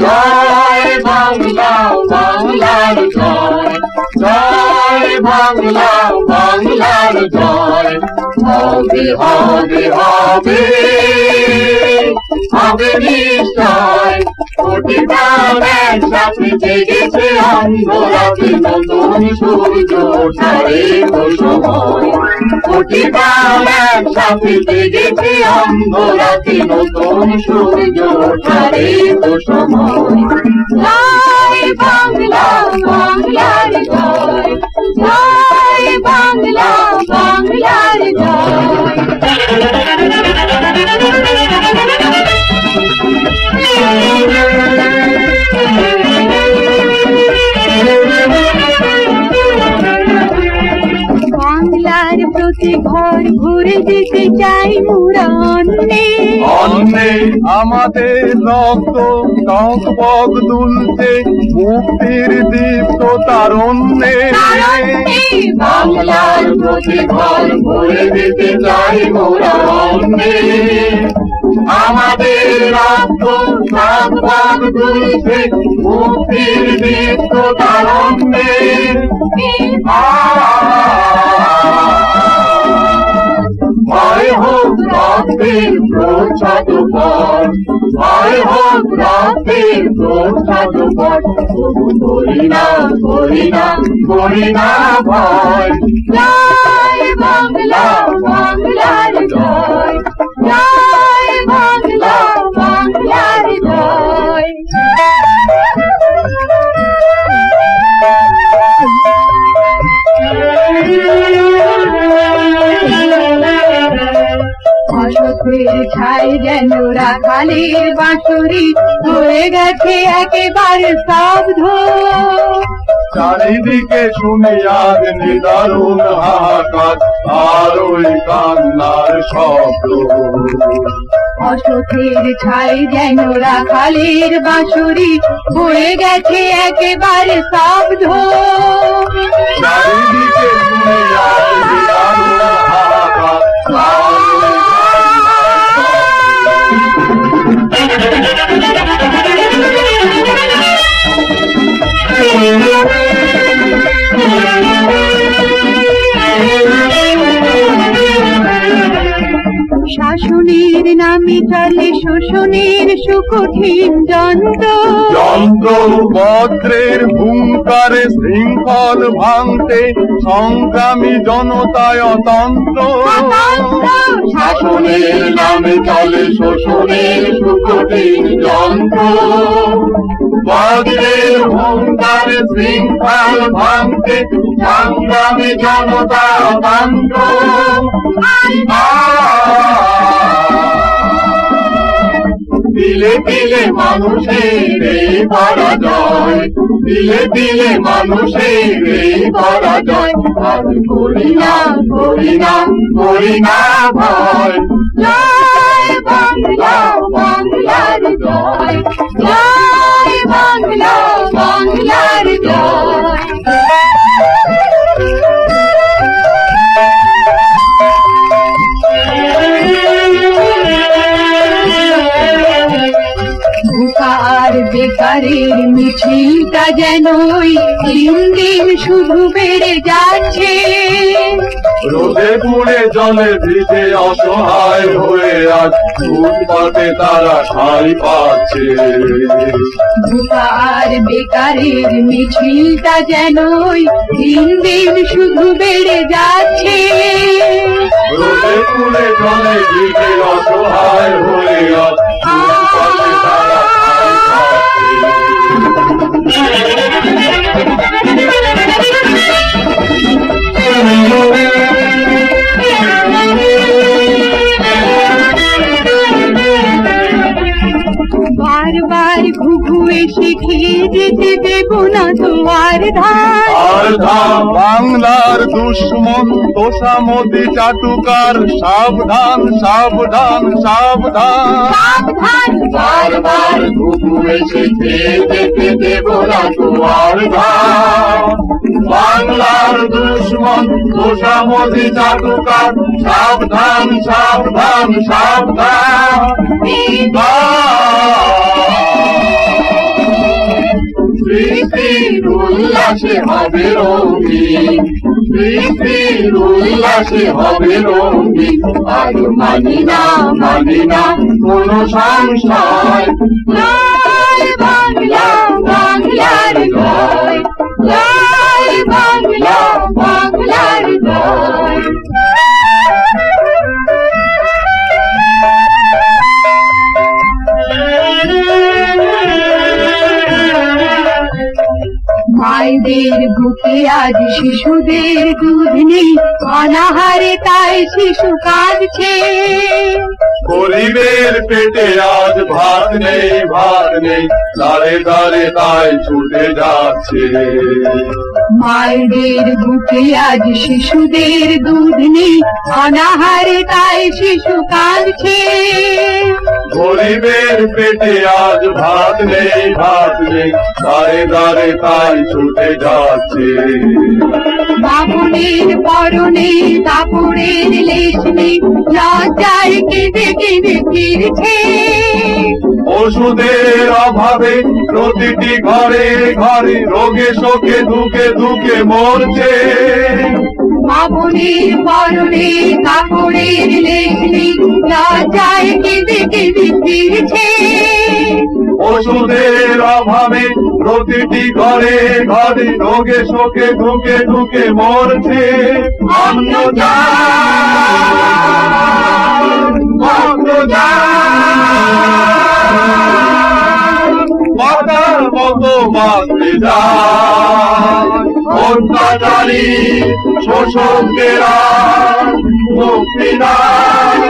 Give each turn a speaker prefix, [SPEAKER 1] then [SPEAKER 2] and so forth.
[SPEAKER 1] জয় বাংলা, বাংলার জয়, জয় বাংলা, বাংলার জয়। হবে হবে হবে হবে নিশ্চয়, প্রতিবার একসাথে জেগেছে অন্ধরাতে নতুন সূর্য ওঠারে তো সময়। প্রতিবার একসাথে জেগেছে অন্ধরাতে নতুন সূর্য ওঠারে তো সময়। জয় বাংলা, বাংলার জয়, জয় বাংলা, বাংলার জয়। বাংলার প্রতি ঘর ঘুরে যেতে চাই মোরা অন্নে
[SPEAKER 2] অন্নে আমাদের রক্ত টকবক দুলছে মুক্তির দীপ্ত তারণ্যে।
[SPEAKER 1] বাংলার প্রতি ঘর ঘুরে যেতে চাই মোরা অন্নে, আমাদের রক্ত টকবক দুলছে মুক্তির দীপ্ত তারণ্যে। ভয় হোক রক্তের প্রচ্ছদ পথ, ভয় হোক রক্তের প্রচ্ছদ পথ, তবু করি না করি না করি না ভয়। জয় বাংলা, বাংলার জয়, জয় বাংলা, বাংলার জয়। অশোকের ছাই যেন রাখালের বাঁশরি হয়ে গেছে একেবারে স্তব্ধ।
[SPEAKER 2] চারিদিকে শুনি আজ নিদারুণ হাহাকার আর ওই কান্নার শব্দ।
[SPEAKER 1] অশোকের ছাই যেন রাখালের বাঁশরি হয়ে গেছে একেবারে স্তব্ধ।
[SPEAKER 2] চারিদিকে শুনি আজ নিদারুণ হাহাকার আর ওই
[SPEAKER 1] শাসনের নামে চলে শোষণের সুকঠিন যন্ত্র।
[SPEAKER 2] যন্ত্র বজ্রের হুঙ্কারে শৃঙ্খল ভাঙতে সংগ্রামী জনতায় অতন্ত্র।
[SPEAKER 1] শাসনের নামে চলে শোষণের সুকঠিন যন্ত্র।
[SPEAKER 2] বজ্রের হুঙ্কারে শৃঙ্খল ভাঙতে সংগ্রামী জনতায় অতন্ত্র। দিলে দিলে মানুষের এই পরাজয়, দিলে দিলে মানুষের এই পরাজয়। আর করি না করি না করি না ভয়।
[SPEAKER 1] জয় বাংলা, বাংলার জয়, জয় বাংলা, বাংলার জয়। আর বেকারের মিছিলটা যেন দিন দিন শুধু বেড়ে যাচ্ছে।
[SPEAKER 2] রোদে পুড়ে জলে ভিজে অসহায় হয়ে আজ ফুটপাতে তারা ঠাঁই পাচ্ছে।
[SPEAKER 1] আর বেকারের মিছিলটা যেন দিন দিন শুধু বেড়ে যাচ্ছে।
[SPEAKER 2] রোদে পুড়ে জলে ভিজে অসহায় হয়ে আজ ফুটপাতে তারা ঠাঁই
[SPEAKER 1] বারবার ঘুঘু এসে খেয়ে যেতে দেব না তোমার ধার।
[SPEAKER 2] আর ধাম বাংলার দুশ্মন তোষামতি চাটুকার, সাবধান সাবধান সাবধান।
[SPEAKER 1] সাবধান
[SPEAKER 2] বারবার ঘুরেছে খেতে খেতে বলা তোমার ধাম। বাংলার দুশ্মন তোষামতি চাটুকার, সাবধান সাবধান সাবধান। স্মৃতির উল্লাসে হবে রঙিন, স্মৃতির উল্লাসে হবে রঙিন। আর মানি না কোনো সংশয়।
[SPEAKER 1] জয় বাংলা বাংলার জয়, জয় বাংলা বাংলার জয়। মায়েদের বুকে আজ শিশুদের দুধ নেই, অনাহারে তাই শিশু কাঁদছে।
[SPEAKER 2] গরিবের পেটে আজ ভাত নেই ভাত নেই, দাঁড়ে দাঁড়ে তাই ছুটে যাচ্ছে।
[SPEAKER 1] মায়েদের বুকে আজ শিশুদের দুধ নেই, অনাহারে তাই শিশু কাঁদছে।
[SPEAKER 2] গরিবের পেটে আজ ভাত নেই ভাত নেই, দাঁড়ে দাঁড়ে তাই ছুটে যাচ্ছে।
[SPEAKER 1] বাবুনের পরনে কাপড়ের লেশ নেই, লজ্জায় কেঁদে কেঁদে ফিরছে।
[SPEAKER 2] ওষুধের অভাবে প্রতিটি ঘরে ঘরে রোগে শোকে দুঃখে দুঃখে মরছে।
[SPEAKER 1] বাবুনের পরনে কাপড়ের লেশ নেই, লজ্জায় কেঁদে কেঁদে ফিরছে।
[SPEAKER 2] ওষুধের অভাবে প্রতিটি ঘরে ঘরে রোগে শোকে দুঃখে দুঃখে মরছে। অন্ন মাতার মতো বাঁচতে যায় অত্যাচারী শোষকেরা, মুক্তি দাও